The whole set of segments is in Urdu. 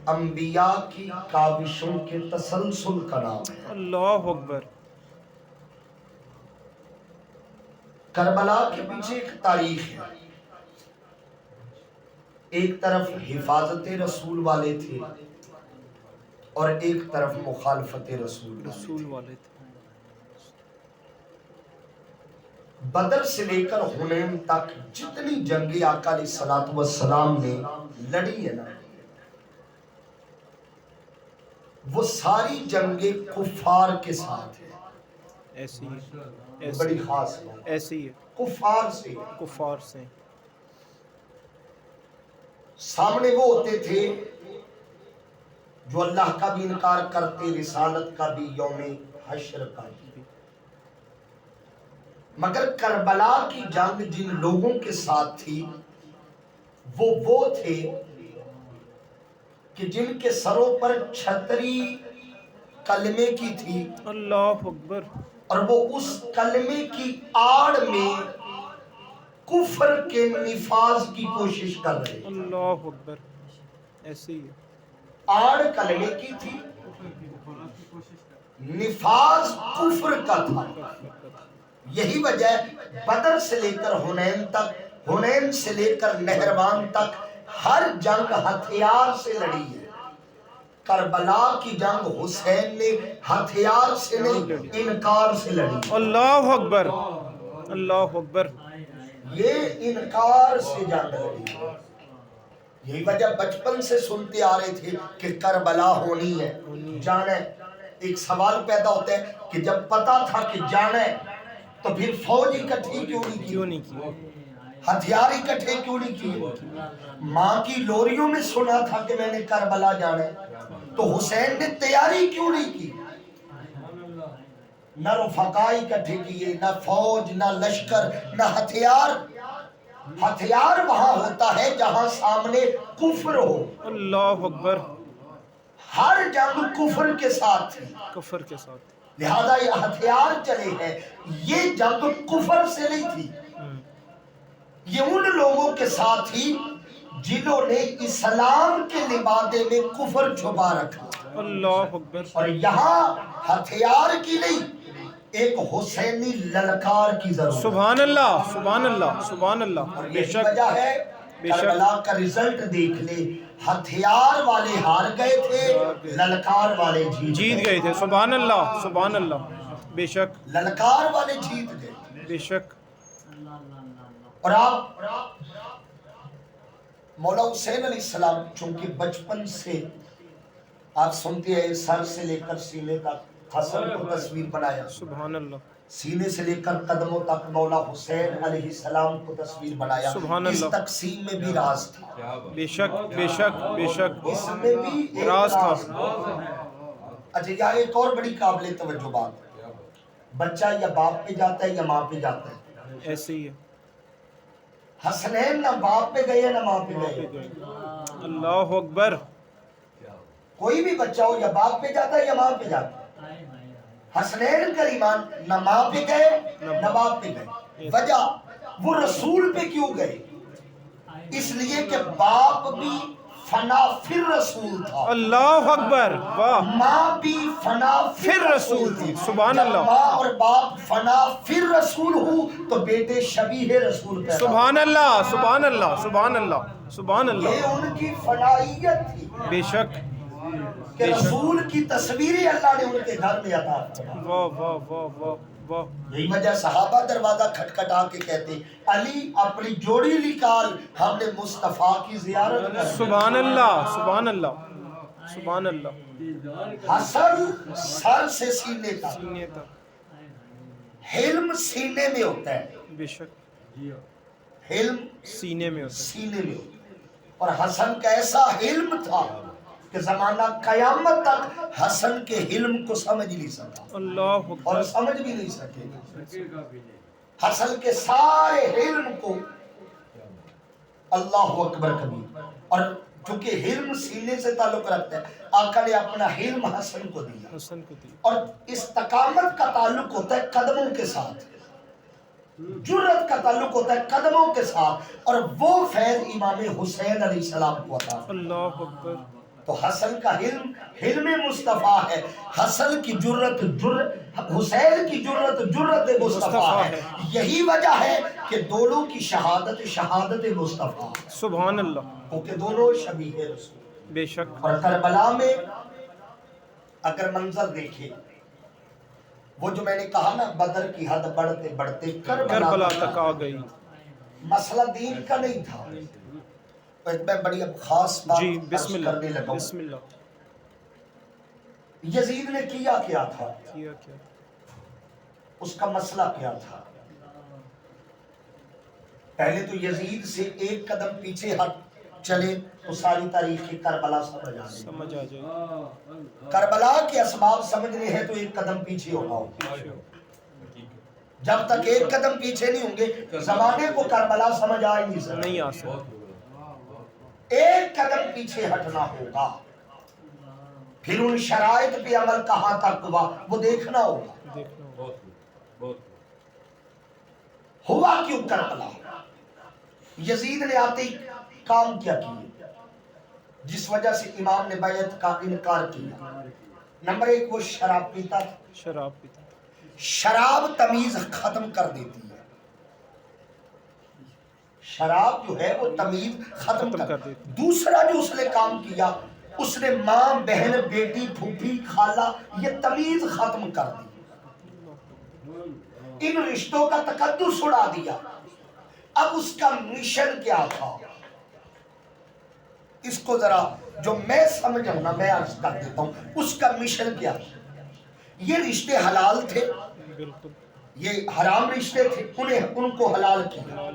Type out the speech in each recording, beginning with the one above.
انبیاء کی کاوشوں کے تسلسل کا نام ہے۔ اللہ اکبر۔ کربلا کے پیچھے ایک تاریخ ہے۔ ایک طرف حفاظت رسول والے تھے اور ایک طرف مخالفت رسول والے تھے۔ بدر سے لے کر حنین تک جتنی جنگیں آقا علیہ الصلوۃ والسلام نے لڑی ہے نا، وہ ساری جنگیں کفار کے ساتھ ہیں۔ ایسی بڑی خاص ہے، ایسی ہے، کفار سے۔ کفار سے۔ سامنے وہ ہوتے تھے جو اللہ کا بھی انکار کرتے، رسالت کا بھی، یوم حشر کا بھی۔ مگر کربلا کی جنگ جن لوگوں کے ساتھ تھی وہ تھے کہ جن کے سروں پر چھتری کلمے کی تھی، اللہ اکبر۔ اور وہ اس کلمے کی آڑ میں کفر کے نفاذ کی کوشش کر رہے ہیں۔ اللہ اکبر۔ ایسی ہے، آڑ کلمے کی تھی، نفاذ کفر کا تھا۔ یہی وجہ بدر سے لے کر حنین تک، حنین سے لے کر نہروان تک ہر جنگ ہتھیار سے لڑی ہے۔ کربلا کی جنگ حسین نے ہتھیار سے نہیں، انکار سے لڑی۔ اللہ اکبر، اللہ اکبر۔ یہ انکار سے جنگ لڑی۔ یہی وجہ بچپن سے سنتے آ رہے تھے کہ کربلا ہونی ہے، جانا ہے۔ ایک سوال پیدا ہوتا ہے کہ جب پتا تھا کہ جانا ہے تو پھر فوج اکٹھی کیوں نہیں کی؟ ہتھیار اکٹھے کیوں نہیں کیے؟ ماں کی لوریوں میں سنا تھا کہ میں نے کربلا جانا ہے، تو حسین نے تیاری کیوں نہیں کی؟ نہ رفقا اکٹھے کیے، نہ فوج، نہ لشکر، نہ ہتھیار۔ ہتھیار وہاں ہوتا ہے جہاں سامنے کفر ہو۔ اللہ اکبر۔ ہر جنگ کفر کے ساتھ تھی، کفر کے ساتھ۔ لہذا یہ ہتھیار چلے ہیں۔ یہ جنگ کفر سے نہیں تھی، یہ ان لوگوں کے ساتھ تھی جنہوں نے اسلام کے لبادے میں کفر چھپا رکھا۔ اللہ اکبر۔ اور یہاں ہتھیار کی نہیں، ایک حسینی للکار کی ضرورت۔ سبحان اللہ، سبحان اللہ، سبحان اللہ۔ اور بے یہی شک، وجہ ہے کربلا کا رزلٹ دیکھ لے، ہتھیار والے ہار گئے تھے، للکار والے جیت گئے تھے۔ سبحان اللہ، سبحان اللہ۔ بے شک، للکار والے جیت گئے۔ بے شک۔ اور آپ مولا حسین علیہ السلام چونکہ بچپن سے آپ سنتے ہیں، سر سے لے کر سینے تک حسن کو تصویر بنایا، سبحان اللہ، سینے سے لے کر قدموں تک مولا حسین علیہ السلام کو تصویر بنایا۔ سبحان اس اللہ۔ تقسیم میں بھی راز تھا، بے شک، بے شک، بے شک۔ اس میں بھی ایک راز تھا۔ اچھا یہاں ایک اور بڑی قابل توجہ بات ہے، بچہ یا باپ پہ جاتا ہے یا ماں پہ جاتا ہے۔ ایسے ہی ہے۔ حسنین نہ باپ پہ گئے نہ ماں پہ گئے۔ اللہ اکبر۔ کوئی بھی بچہ ہو یا باپ پہ جاتا ہے یا ماں پہ جاتا ہے۔ حسنین کریمان نہ ماں پہ گئے نہ باپ پہ گئے۔ وجہ وہ رسول پہ کیوں گئے؟ اس لیے کہ باپ بھی فنا پھر رسول تھا، اللہ اکبر، واہ۔ ماں بھی فنا پھر رسول تھی، سبحان جب اللہ۔ ماں اور باپ فنا پھر رسول ہو تو بیٹے شبیہ رسول پیدا ہو۔ سبحان اللہ، سبحان اللہ، سبحان اللہ، سبحان یہ اللہ۔ ان کی فنائیت تھی بے شک، کہ رسول کی تصویریں اللہ نے ان کے گھر میں عطا فرمائی۔ واہ واہ واہ واہ واہ۔ یہی وجہ صحابہ دروازہ کھٹکھٹا کے کہتے علی اپنی جوڑی نکال، ہم نے مصطفیٰ کی زیارت کرنی۔ سبحان اللہ، سبحان اللہ، سبحان اللہ۔ حسن سر سے سینے تک، سینے تک۔ حلم سینے میں ہوتا ہے، بے شک، حلم سینے میں ہوتا سینے میں ہوتا ہے۔ اور حسن کا ایسا حلم تھا کہ زمانہ قیامت تک حسن کے حلم کو سمجھ نہیں سکا ہے۔ اللہ اور اکبر۔ سمجھ بھی نہیں سکے۔ حسن کے سارے حلم کو اللہ اکبر کبیر، اور چونکہ حلم سینے سے تعلق رکھتا ہے، آقا نے اپنا حلم حسن کو دیا۔ حسن کو دی۔ اور استقامت کا تعلق ہوتا ہے قدموں کے ساتھ، جرت کا تعلق ہوتا ہے قدموں کے ساتھ، اور وہ فیض امام حسین علیہ السلام کو عطا۔ اللہ اکبر۔ تو حسن کا حلم حلم مصطفیٰ ہے، حسن کی جرت حسین کی جرت مصطفیٰ ہے. یہی وجہ ہے کہ دونوں کی شہادت شہادت مصطفیٰ، سبحان اللہ. کیونکہ دونوں شبیہ رسول. بے شک. اور کربلا میں اگر منظر دیکھے، وہ جو میں نے کہا نا بدر کی حد بڑھتے بڑھتے کربلا تک آ گئی. مسئلہ دین کا نہیں تھا. تو ایک میں بڑی اب خاص بات جی بسم عرض کرنے اللہ. لگا ہوں. بسم اللہ. یزید نے کیا تھا، کیا کیا؟ اس کا مسئلہ کیا تھا؟ پہلے تو یزید سے ایک قدم پیچھے ہٹ چلے تو ساری تاریخ کربلا سمجھ آ جائے. کربلا کے اسباب سمجھنے ہیں تو ایک قدم پیچھے ہونا ہوگا. جب تک ایک قدم پیچھے نہیں ہوں گے زمانے کو کربلا سمجھ آ ہی نہیں آ سکتا. ایک قدم پیچھے ہٹنا ہوگا. پھر ان شرائط پہ عمل کہاں تک ہوا وہ دیکھنا ہوگا. ہوا کیوں کربلا؟ یزید نے آتے ہی کام کیا کیے جس وجہ سے امام نے بیعت کا انکار کیا. نمبر ایک، وہ شراب پیتا تھا. شراب پیتا. شراب تمیز ختم کر دیتی ہے. شراب جو ہے وہ تمیز ختم کر دیتی. دوسرا جو اس نے کام کیا، اس نے ماں بہن بیٹی پھوپھی خالہ یہ تمیز ختم کر دی. ان رشتوں کا تقدس اڑا دیا. اب اس کا مشن کیا تھا؟ اس کو ذرا جو میں سمجھوں نا میں عرض کر دیتا ہوں. اس کا مشن کیا تھا؟ یہ رشتے حلال تھے، یہ حرام رشتے تھے، ان کو حلال کیا.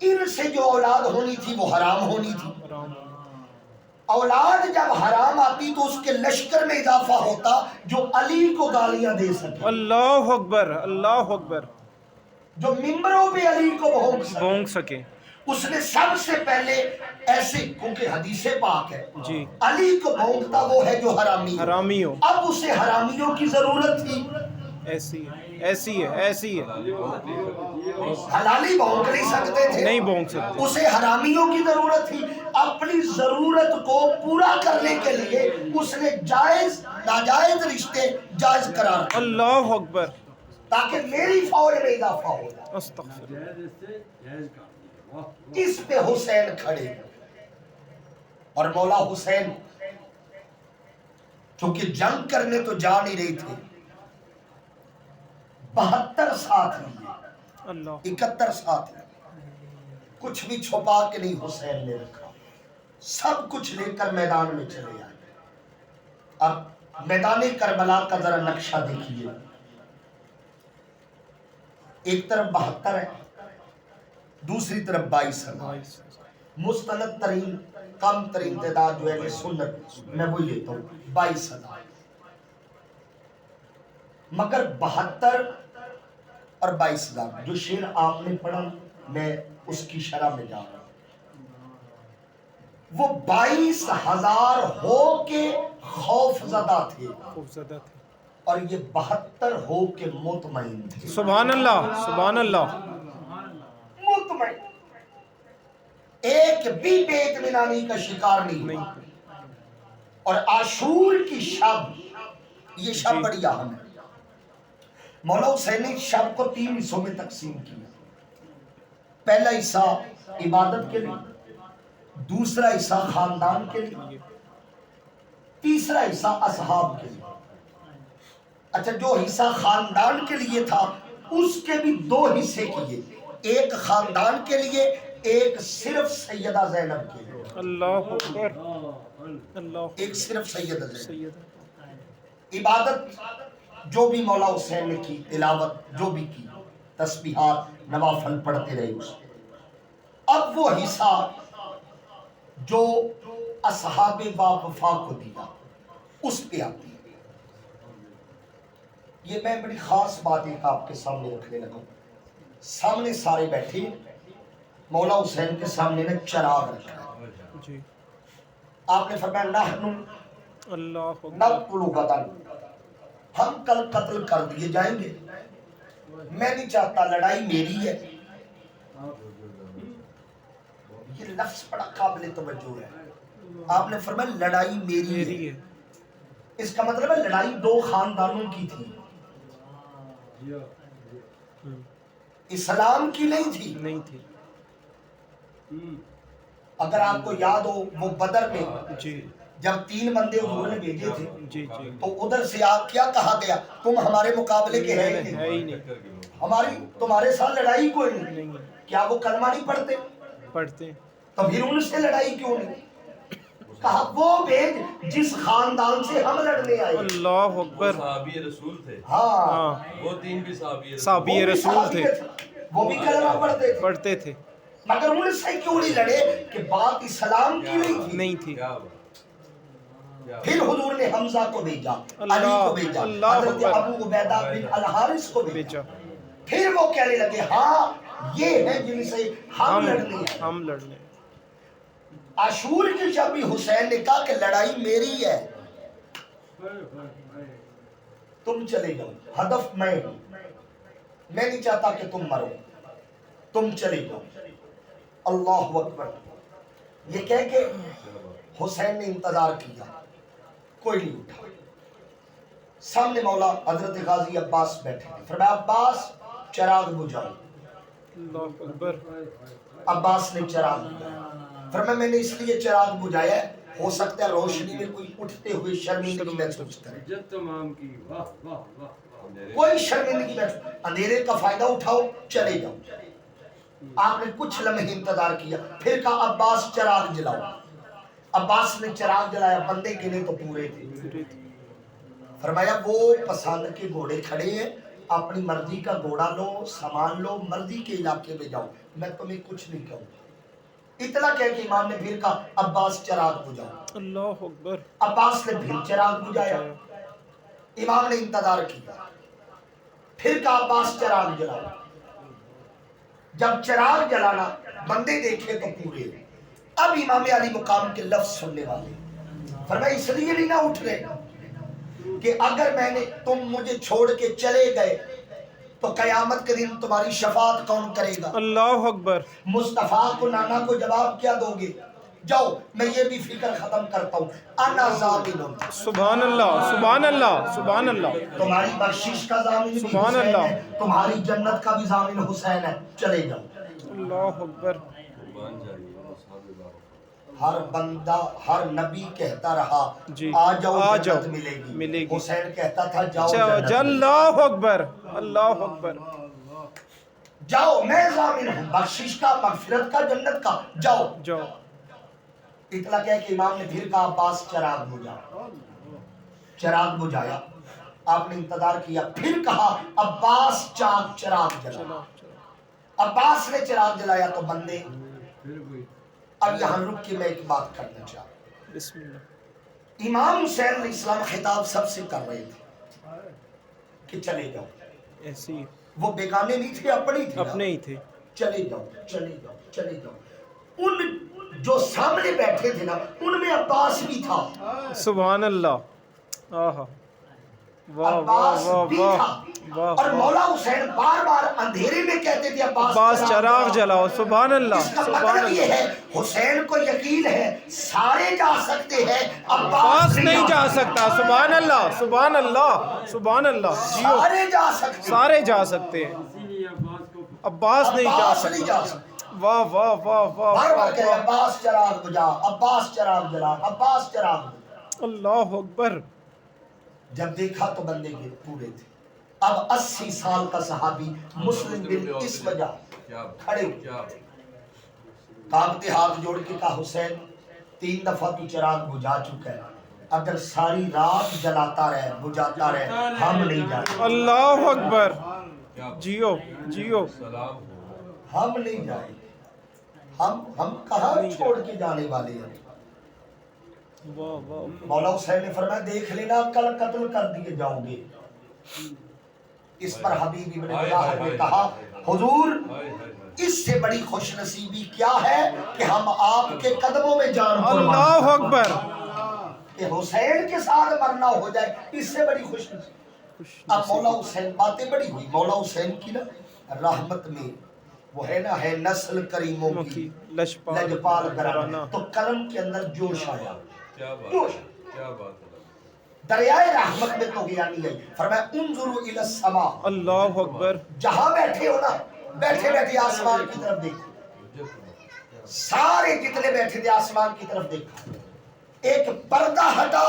ان سے جو اولاد ہونی تھی وہ حرام ہونی تھی. اولاد جب حرام آتی تو اس کے لشکر میں اضافہ ہوتا جو علی کو گالیاں دے سکے. اللہ اکبر. اللہ اکبر. جو ممبروں پہ علی کو بھونک سکے. اس نے سب سے پہلے ایسے، کیونکہ حدیث پاک ہے جی علی کو بھونکتا وہ ہے جو حرامی ہو. اب اسے حرامیوں کی ضرورت تھی. ایسی ہے. حلالی بھونک نہیں سکتے تھے، نہیں بھونک سکتے. اسے حرامیوں کی ضرورت تھی. اپنی ضرورت کو پورا کرنے کے لیے اس نے جائز ناجائز رشتے جائز قرار دیے. اللہ اکبر. تاکہ میری فوج میں اضافہ ہو جائے. استغفر. اس پہ حسین کھڑے اور مولا حسین چونکہ جنگ کرنے تو جا نہیں رہی تھے، 72 ساتھ لیے، 71 ساتھ لیے. کچھ بھی چھپا کے نہیں حسین نے رکھا، سب کچھ لے کر میدان میں چلے آئے. اب میدان کربلا کا ذرا نقشہ دیکھیے. ایک طرف 72 ہے، دوسری طرف 22. مستند ترین کم ترین تعداد جو ہے سنت میں وہ لیتا ہوں 22,000. مگر 72 اور 22,000 جو شعر آپ نے پڑھا میں اس کی شرح میں جا رہا ہوں. وہ 22,000 ہو کے خوف زدہ تھے اور یہ 72 ہو کے مطمئن تھے. سبحان اللہ. سبحان اللہ. مطمئن، ایک بھی بے اطمینانی کا شکار نہیں. اور عاشور کی شب، یہ شب بڑی اہم ہے. مولا حسین نے شب کو 3 حصوں میں تقسیم کیا. پہلا حصہ عبادت کے لیے، دوسرا حصہ خاندان کے لیے، تیسرا حصہ اصحاب کے لیے. اچھا، جو حصہ خاندان کے لیے تھا اس کے بھی 2 حصے کیے، ایک خاندان کے لیے، ایک صرف سیدہ زینب کے لیے. اللہ اکبر. ایک صرف سیدہ زینب. عبادت جو بھی مولا حسین نے کی، تلاوت جو بھی کی، تسبیحات نوافل پڑھتے رہے اس میں. اب وہ حصہ جو اصحاب وفا کو دیا اس پہ آتی ہے. یہ میں بڑی خاص بات ایک آپ کے سامنے رکھنے لگا. سامنے سارے بیٹھے، مولا حسین کے سامنے نے چراغ رکھا ہے. آپ نے فرمایا نحن نقتل غدا، ہم کل قتل کر دیے جائیں گے. میں نہیں چاہتا، لڑائی میری ہے. یہ لفظ بڑا قابل توجہ ہے. آپ نے فرمایا لڑائی میری میری ہے، ہے، اس کا مطلب ہے لڑائی دو خاندانوں کی تھی، اسلام کی نہیں تھی۔ نہیں تھی، اگر آپ کو یاد ہو وہ بدر میں جی جب 3 بندے حضور نے بھیجے تھے جی جی، تو ادھر سے آپ کیا کہا گیا، تم ہمارے مقابلے کے ہیں ہی ہے نہیں، ہی نہیں، ہماری تمہارے ساتھ لڑائی کوئی نہیں۔ نہیں کیا وہ کلمہ نہیں پڑھتے؟ پڑھتے ہیں، تو پھر ان سے لڑائی کیوں نہیں؟ کہا وہ بھیج جس خاندان سے ہم لڑنے آئے۔ اللہ وہ اکبر، صحابی رسول تھے، ہاں ہاں وہ 3 بھی صحابی رسول صحابی وہ بھی رسول صحابی تھے، تھے، وہ بھی کلمہ پڑھتے تھے، پڑھتے تھے، مگر ان سے کیوں نہیں لڑے کہ بات اسلام کی نہیں تھی۔ نہیں تھی، کیا بات، کیا پھر حضور نے حمزہ کو بھیجا، علی اللہ کو بھیجا، اللہ حضرت اکبر، ابو عبیدہ بن الحارث کو بھیجا۔ بیچا، پھر وہ کہنے لگے ہاں یہ ہے جن سے ہم لڑنے ہیں۔ ہم لڑنے، عاشور کی جب بھی حسین نے کہا کہ لڑائی میری ہے، تم چلے جاؤ، ہدف میں نہیں چاہتا کہ تم مرو، تم چلے جاؤ۔ اللہ اکبر، یہ کہہ کے حسین نے انتظار کیا، کوئی نہیں اٹھا۔ سامنے مولا حضرت غازی عباس بیٹھے تھے، فرمایا عباس چراغ بجھاؤ۔ اللہ اکبر، عباس نے چراغ بجھایا، فرمایا میں نے اس لیے چراغ بجھایا ہے ہو سکتا ہے روشنی میں کوئی اٹھتے ہوئے شرمندگی محسوس کرے، کوئی شرمندگی محسوس، اندھیرے کا فائدہ اٹھاؤ چلے جاؤ۔ آپ نے کچھ لمحے انتظار کیا، پھر کہا عباس چراغ جلاؤ۔ عباس نے چراغ جلایا، بندے گنے تو پورے تھے۔ فرمایا وہ پسند کے گھوڑے کھڑے ہیں، اپنی مرضی کا گھوڑا لو، سامان لو، مرضی کے علاقے میں جاؤ، میں تمہیں کچھ نہیں کہوں گا۔ اتنا کہہ کہ امام نے پھر کہا عباس چراغ بجھاؤ۔ اللہ اکبر، عباس نے پھر چراغ بجھایا، امام نے انتظار کیا، پھر کہا عباس چراغ جلاؤ۔ جب چراغ جلانا بندے دیکھے تو پورے، اب امام علی مقام کے لفظ سننے والے، فرمایا اس لیے نہیں نہ اٹھ رہے کہ اگر میں نے تم مجھے چھوڑ کے چلے گئے تو قیامت کے دن تمہاری شفاعت کون کرے گا؟ اللہ اکبر، مصطفیٰ کو نانا کو جواب کیا دو گے؟ جاؤ میں یہ بھی فکر ختم کرتا ہوں، انا ضامن، سبحان اللہ، سبحان اللہ، سبحان اللہ، تمہاری بخشش کا ضامن بھی سبحان حسین اللہ، ہے، تمہاری جنت کا بھی ضامن حسین ہے، چلے جاؤ۔ اللہ اکبر، قربان جائیے صاحب اللہ۔ ہر بندہ ہر نبی کہتا رہا جی آ جاؤ آ جنت جاؤ ملے گی، ملے گی، حسین کہتا تھا جاؤ جنت ملے گی۔ اللہ اکبر، اللہ اکبر، جاؤ میں ضامن ہوں بخشش کا، مغفرت کا، جنت کا، جاؤ۔ جاؤ، اتنا کہہ کہ امام نے پھر کہا عباس چراغ بجھا، چراغ بجھایا، آپ نے انتظار کیا، پھر کہا عباس چراغ جلا۔ چلو، عباس نے چراغ جلایا تو بندے، اب یہاں رک کے میں ایک بات کرنا چاہتا ہوں۔ بسم اللہ، امام حسین علیہ السلام خطاب سب سے کر رہے تھے کہ چلے جاؤ، ایسی وہ بیگانے نہیں تھے، اپنے ہی تھے، اپنے ہی تھے، چلے جاؤ چلے جاؤ چلے جاؤ۔ ان جو سامنے بیٹھے تھے نا ان میں عباس بھی تھا، سبحان اللہ، آہا، واہ واہ عباس واہ بھی واہ تھا، واہ اور واہ، مولا حسین بار بار اندھیرے میں کہتے تھے عباس چراغ جلاؤ، سبحان اللہ، اس کا سبحان مطلب یہ اللہ، ہے حسین کو یقین ہے سارے جا سکتے ہیں، عباس نہیں جا سکتا، سبحان اللہ، سبحان اللہ، سبحان اللہ، جیو، سارے جا سکتے ہیں، سارے جا سکتے ہیں، عباس نہیں جا عباس نہیں جا سکتا، سکتا۔ واہ واہ واہ واہ بار بار واہ کہے واہ، عباس چراغ بجا، عباس چراغ جلا، عباس چراغ بجا۔ اللہ اکبر، جب دیکھا تو بندے کے پورے تھے۔ اب 80 سال کا صحابی مسلم بن اس وجہ کھڑے ہوئے، کانپتے ہاتھ جوڑ کے کہا حسین 3 دفعہ تو چراغ بجھا چکا ہے، اگر ساری رات جلاتا رہے بجھاتا رہے ہم نہیں جائیں، اللہ اکبر، جیو جیو، ہم نہیں جائیں، ہم کہاں چھوڑ کے جانے والے ہیں۔ واہ واہ، مولا حسین نے فرمایا دیکھ لینا کل قتل کر دیے جاؤ گے۔ اس پر حبیب ابن مظاہر نے کہا حضور اس سے بڑی خوش نصیبی کیا ہے کہ ہم آپ کے قدموں میں جان قربان اللہ اکبر، کہ حسین کے ساتھ مرنا ہو جائے، اس سے بڑی خوش نصیبی۔ اب مولا حسین باتیں بڑی ہوئی، مولا حسین کی نا رحمت میں وہ ہے نا ہے نسل کریموں کی لجپال گھرانہ. تو قلم کے اندر جوش آیا. کیا بات جوش. ہے، کیا بات ہے. دریائے رحمت میں تو گیا نہیں ہے. فرمایا انظروا الی السماء. اللہ اکبر. جہاں بیٹھے ہو نا، بیٹھے بیٹھے آسمان کی طرف دیکھو. سارے جتنے بیٹھے تھے آسمان کی طرف دیکھو. ایک پردہ ہٹا،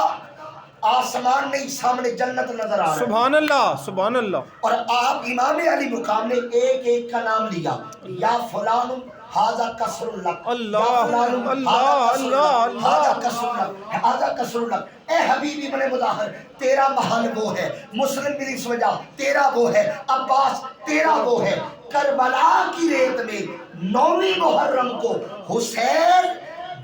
آسمان نہیں سامنے جنت نظر آ رہا ہے. سبحان اللہ سبحان اللہ. اور آپ امام علی مقام نے ایک ایک کا نام لیا. یا فلان ھذا کسر لک، اللہ اللہ اللہ ھذا اللہ. کسر لک، ھذا کسر لک. اے حبیبی ابن مظاہر، تیرا محل وہ ہے. مسلم بن سوجا تیرا وہ ہے. عباس تیرا وہ ہے. کربلا کی ریت میں 9ویں محرم کو حسین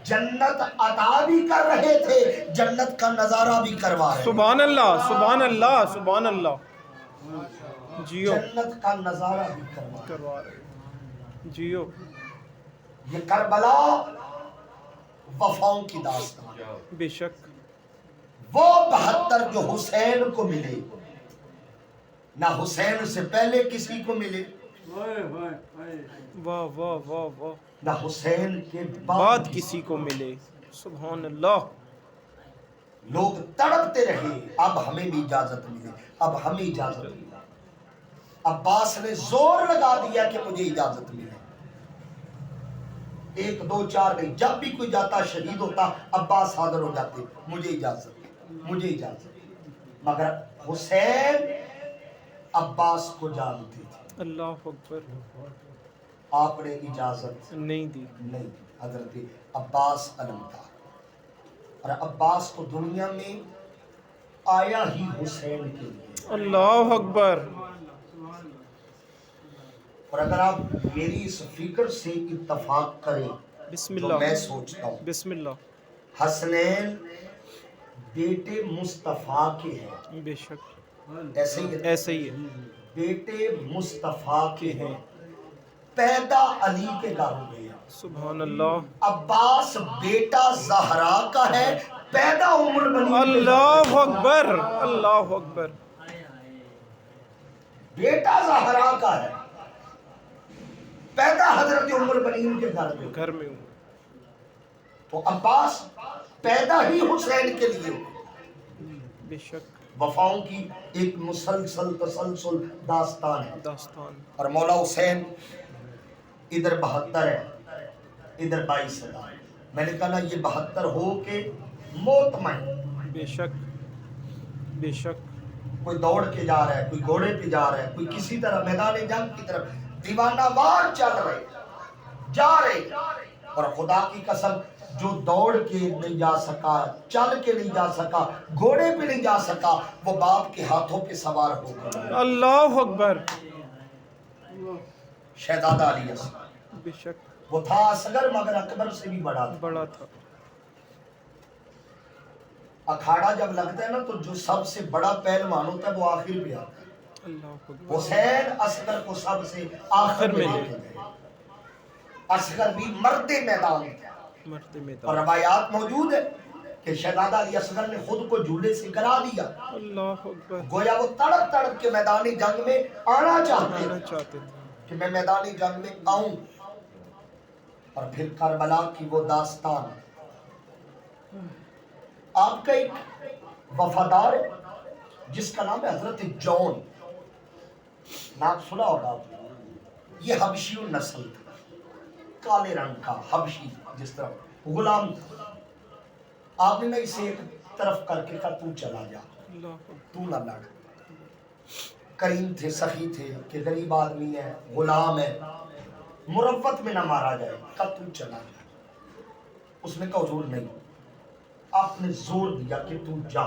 جنت عطا بھی کر رہے تھے، جنت کا نظارہ بھی کروا رہے تھے. سبحان اللہ سبحان اللہ سبحان اللہ. جیو جنت کا نظارہ بھی کروا رہے کروا رہے. جیو. یہ کربلا وفاؤں کی داستان. بے شک. وہ 72 جو حسین کو ملے، نہ حسین سے پہلے کسی کو ملے، واہ واہ واہ واہ. نہ حسین کے بعد بعد کسی کو ملے. سبحان اللہ. لوگ تڑپتے رہے اب ہمیں بھی اجازت ملے، اب ہمیں اجازت ملے. عباس نے زور لگا دیا کہ مجھے اجازت ملے. 1 2 4 نہیں، جب بھی کوئی جاتا شہید ہوتا عباس حاضر ہو جاتے. مجھے اجازت، مجھے اجازت. مگر حسین عباس کو جانتے تھے. اللہ اکبر. آپ نے اجازت نہیں دی. نہیں. حضرت عباس علمدار. اور عباس کو دنیا میں آیا ہی حسین کے لیے. اللہ اکبر. اور اگر آپ میری اس فکر سے اتفاق کریں بسم جو میں اللہ سوچتا ہوں، بسم اللہ. حسنین بیٹے مصطفیٰ کے ہیں. بے شک. ایسے ہی ہے. ایسے ہی ہے. بیٹے مصطفیٰ کے ہیں، پیدا علی کے گھر ہوئے ہیں. سبحان اللہ. عباس بیٹا زہرا کا ہے، پیدا ام المؤمنین کے گھر. اللہ اکبر اللہ اکبر. بیٹا زہرا کا ہے، پیدا حضرت ام المؤمنین کے گھر میں. گھر میں ہوں. تو عباس پیدا ہی حسین کے لیے. بے شک. وفاؤں کی ایک مسلسل تسلسل داستان ہے. داستان. اور مولا حسین ادھر 72 ہے، ادھر 22 ہے. میں نے کہا نا یہ 72 ہو کے مطمئن. بے شک بے شک. کوئی دوڑ کے جا رہا ہے، کوئی گھوڑے پہ جا رہا ہے، کوئی کسی طرح میدان جنگ کی طرف دیوانہ وار چل رہے جا رہے. اور خدا کی قسم جو دوڑ کے نہیں جا سکا، چل کے نہیں جا سکا، گھوڑے پہ نہیں جا سکا، وہ باپ کے ہاتھوں پہ سوار ہو گیا. اللہ اکبر. شہزادہ علی اصغر. بے شک. وہ تھا اصغر مگر اکبر سے بھی بڑا تھا. بڑا تھا. اکھاڑا جب لگتا ہے نا تو جو سب سے بڑا پہلوان ہوتا ہے وہ آخر پہ آتا ہے. اللہ اکبر. حسین اصغر کو سب سے آخر میں لے کے گئے. اصغر بھی مرد میدان تھا. مرد اور میدان. روایات موجود ہے کہ شہزادہ علی اصغر نے خود کو جھولے سے گرا دیا. اللہ اکبر. گویا وہ تڑپ تڑپ کے میدانی جنگ میں آنا چاہتے آنا تھے چاہتے تھے. کہ میں میدانی جنگ میں آؤں. اور پھر کربلا کی وہ داستان. آپ کا ایک وفادار ہے جس کا نام ہے حضرت جون. نام سنا ہوگا آپ نے. یہ حبشی النسل تھا، کالے رنگ کا حبشی، جس طرح غلام تھا. آپ نے اسے ایک طرف کر کے کہا تو چلا جا، اللہ اکبر. تو نہ لڑ. کریم تھے، سخی تھے کہ غریب آدمی ہے، غلام ہے، مروت میں نہ مارا جائے. کہا تو چلا جا. اس نے کہا حضور نہیں. آپ نے زور دیا کہ تو جا.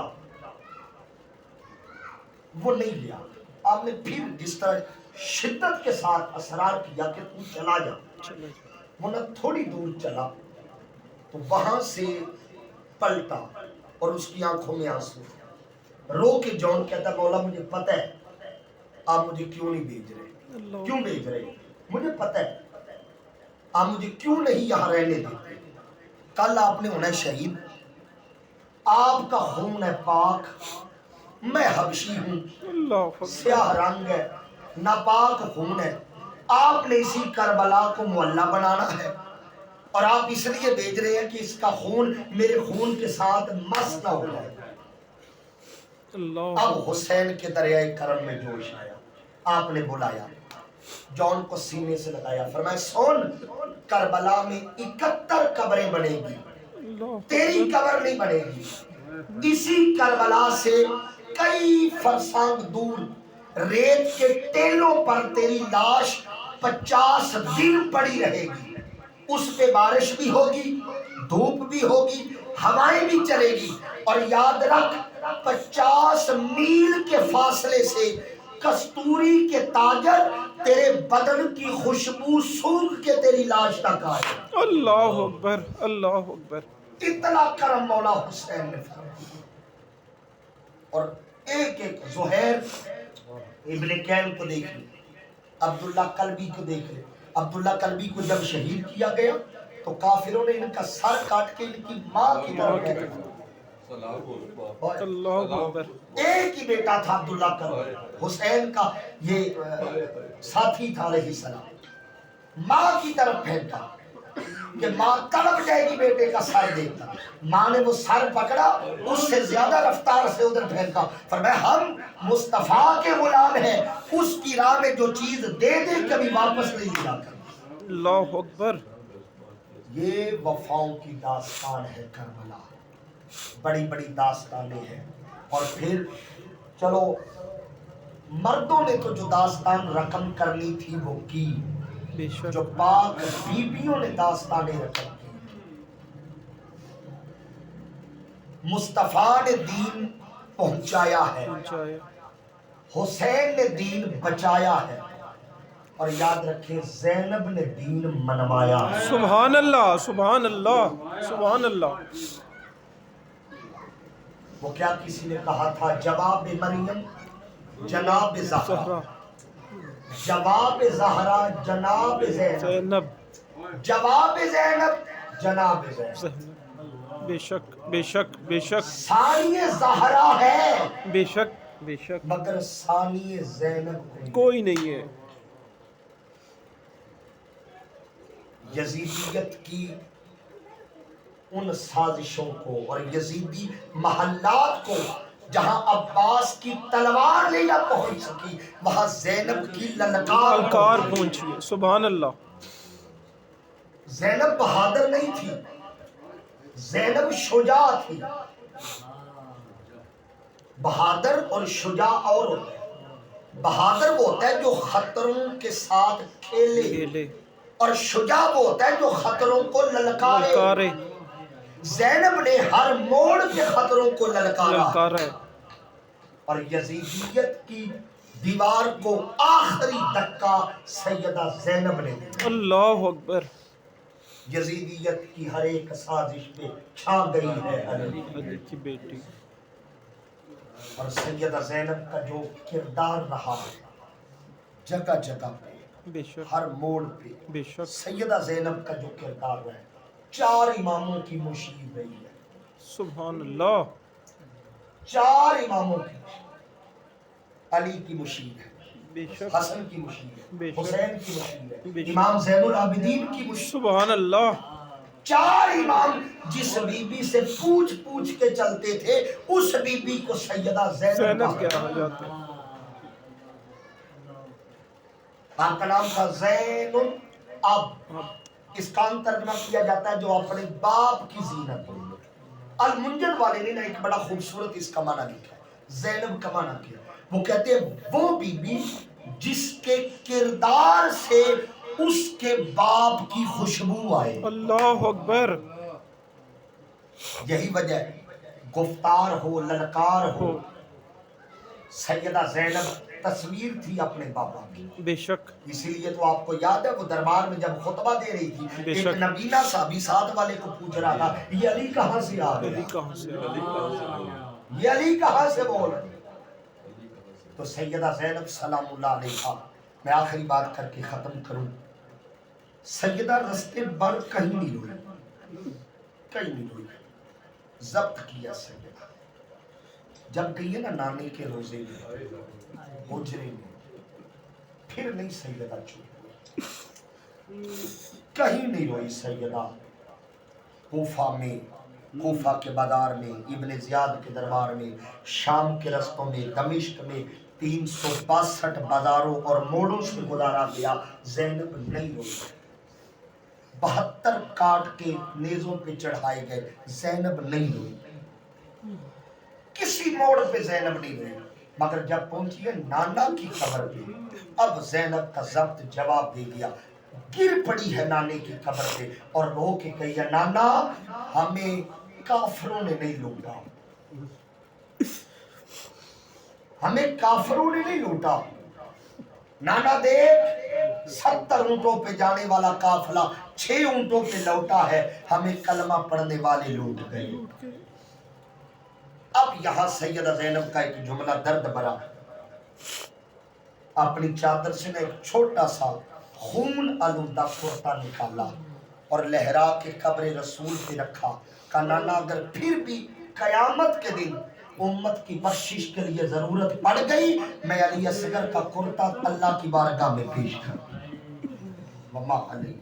وہ نہیں گیا. آپ نے پھر جس طرح شدت کے ساتھ اصرار کیا کہ تو چلا جا. چلے جا. وہ نہ تھوڑی دور چلا تو وہاں سے پلٹا اور اس کی آنکھوں میں آنسو. رو کے جون کہتا مولا مجھے پتہ ہے آپ مجھے کیوں نہیں بھیج رہے. اللہ. کیوں بھیج رہے؟ مجھے پتہ ہے آپ مجھے کیوں نہیں یہاں رہنے دیتے. کل آپ نے ہونا ہے شہید. آپ کا خون ہے پاک، میں حبشی ہوں، اللہ اکبر. سیاہ رنگ ہے، ناپاک خون ہے. آپ نے اسی کربلا کو معلّہ بنانا ہے اور آپ اس لیے بھیج رہے ہیں کہ اس کا خون میرے خون کے ساتھ مس نہ ہو جائے۔ اللہ اب حسین کے دریائے کرم میں جوش آیا، آپ نے بلایا، جون کو سینے سے لگایا، فرمایا سن، کربلا میں 71 قبریں بنے گی، اللہ تیری قبر نہیں بنے گی۔ اسی کربلا سے کئی فرسانگ دور ریت کے ٹیلوں پر تیری لاش 50 دن پڑی رہے گی، اس پہ بارش بھی ہوگی، دھوپ بھی ہوگی، ہوائیں بھی چلے گی، اور یاد رکھ 50 میل کے فاصلے سے کستوری کے تاجر تیرے بدن کی خوشبو سونگھ کے تیری لاش تک آئے۔ اللہ اکبر، اللہ اکبر۔ اتنا کرم مولا حسین نے فرمایا۔ اور ایک ایک زہیر ابن کین کو دیکھ لیں، عبداللہ قلبی کو دیکھ لیں۔ عبداللہ قلبی کو جب شہید کیا گیا تو کافروں نے ان کا سر کاٹ کے ان کی ماں کی طرف پھینک دیا۔ سلام ہو اللہ اکبر۔ ایک ہی بیٹا تھا عبداللہ قلبی، حسین کا یہ ساتھی تھا علیہ السلام، ماں کی طرف پھینکا کہ ماں تڑپ جائے گی بیٹے کا سر دیکھتا۔ ماں نے وہ سر پکڑا، اس سے زیادہ رفتار سے ادھر پھینکا، فرمایا ہم مصطفیٰ کے غلام ہیں، اس کی راہ میں جو چیز دے دے کبھی واپس نہیں دیا کر۔ اللہ اکبر۔ یہ وفاؤں کی داستان ہے کربلا، بڑی بڑی داستانیں ہیں۔ اور پھر چلو مردوں نے تو جو داستان رقم کرنی تھی وہ کی، بے شک، جو پاک بیویوں نے داستانیں رقم کی۔ مصطفیٰ نے دین پہنچایا ہے، پہنچایا۔ حسین نے دین بچایا ہے، اور یاد رکھیں زینب نے دین منوایا ہے۔ سبحان اللہ، سبحان اللہ، سبحان اللہ۔ وہ کیا کسی نے کہا تھا جواب مریم جناب زہرا، زہرا، جواب زہرا جناب زینب، زینب، جواب زینب جناب زینب۔ زینب، بے شک، بے شک، بے شک، ثانی زہرا ہے بے شک، بے شک، مگر ثانی زینب کوئی نہیں ہے۔ یزیدیت کی ان سازشوں کو اور یزیدی محلات کو جہاں عباس کی تلوار نہیں پہنچ سکی، وہاں زینب کی الکار للکار پہنچی ہے، سبحان اللہ۔ زینب بہادر نہیں تھی، زینب شجاع تھی۔ بہادر اور شجاع اور ہوتا ہے، بہادر وہ ہوتا ہے جو خطروں کے ساتھ کھیلے، کھیلے، اور شجاع وہ ہوتا ہے جو خطروں کو للکارے۔ للکارے، زینب نے ہر موڑ کے خطروں کو للکارا، للکارا ہے۔ اور یزیدیت کی دیوار کو آخری دھکا سیدہ زینب نے دیا۔ اللہ اکبر۔ یزیدیت کی ہر ایک سازش پہ چھا گئی ہے علی، علی کی بیٹی، اور سیدہ زینب کا جو کردار رہا جگہ جگہ پہ، بے شک، ہر موڑ پہ، بے شک، سیدہ زینب کا جو کردار رہا ہے، 4 اماموں کی مشیر رہی ہے، سبحان اللہ۔ 4 اماموں کی، علی کی مشیر ہے، بے شک، حسن کی مشیر ہے، بے شک، حسین کی مشیر بے ہے، شک، امام زین العابدین کی مشیر۔ سبحان اللہ۔ 4 امام جس بی بی سے پوچھ پوچھ کے چلتے تھے، اس بی بی کو سیدہ زینب زینب کیا کہا۔ کہا جاتا ہے؟ آپ کا نام تھا زین العاب، اب اس کا ترجمہ کیا جاتا ہے جو اپنے باپ کی زینت ہو۔ المنجد والے نے ایک بڑا خوبصورت اس کا معنی لکھا ہے، زینب کا معنی کیا؟ وہ کہتے ہیں وہ بی بی جس کے کردار سے اس کے باپ کی خوشبو آئے۔ اللہ اکبر۔ یہی وجہ ہے گفتار ہو، للکار ہو، سیدہ زینب تصویر تھی اپنے بابا کی۔ بے شک، اسی لیے تو آپ کو یاد ہے وہ دربار میں جب خطبہ دے رہی تھی، بے ایک شک، نبینا صحابی ساتھ والے کو پوچھ رہا تھا یہ علی کہاں سے آ علی گیا، کہاں سے آیا؟ یہ علی کہاں سے بول رہا؟ تو سیدہ زینب سلام اللہ علیہا، میں آخری بات کر کے ختم کروں، سیدہ رستے بر کہیں نہیں روئی، کہیں نہیں روئی، ضبط کیا سیدہ جب گئی ہے نا نانے کے روزے میں، حجرے میں، پھر نہیں سیدہ چھوٹ ہوئی، کہیں نہیں روئی سیدہ، کوفہ میں، کوفہ کے بازار میں، ابن زیاد کے دربار میں، شام کے رستوں میں، دمشق میں 362 بازاروں اور موڑوں سے گزارا گیا، زینب نہیں روئی۔ 72 کاٹ کے نیزوں پہ چڑھائے گئے، زینب نہیں روئی۔ کسی موڑ پہ زینب نہیں روئی، مگر جب پہنچی ہے نانا کی قبر پہ، اب زینب کا ضبط جواب دے دیا، گر پڑی ہے نانے کی قبر پہ اور رو کے کہی ہے نانا ہمیں کافروں نے نہیں لوٹا، ہمیں کافروں نے نہیں لوٹا، نانا دیکھ 70 اونٹوں پہ جانے والا قافلہ 6 اونٹوں پہ لوٹا ہے، ہمیں کلمہ پڑھنے والے لوٹ گئے۔ اب یہاں سیدہ زینب کا ایک جملہ درد بھرا، اپنی چادر سے نے ایک چھوٹا سا خون آلودہ کرتا نکالا اور لہرا کے قبر رسول پہ رکھا، کہا نانا اگر پھر بھی قیامت کے دن امت کی بخشش کے لیے ضرورت پڑ گئی، میں علی اصغر کا کرتا اللہ کی بارگاہ میں پیش کر وما علیہ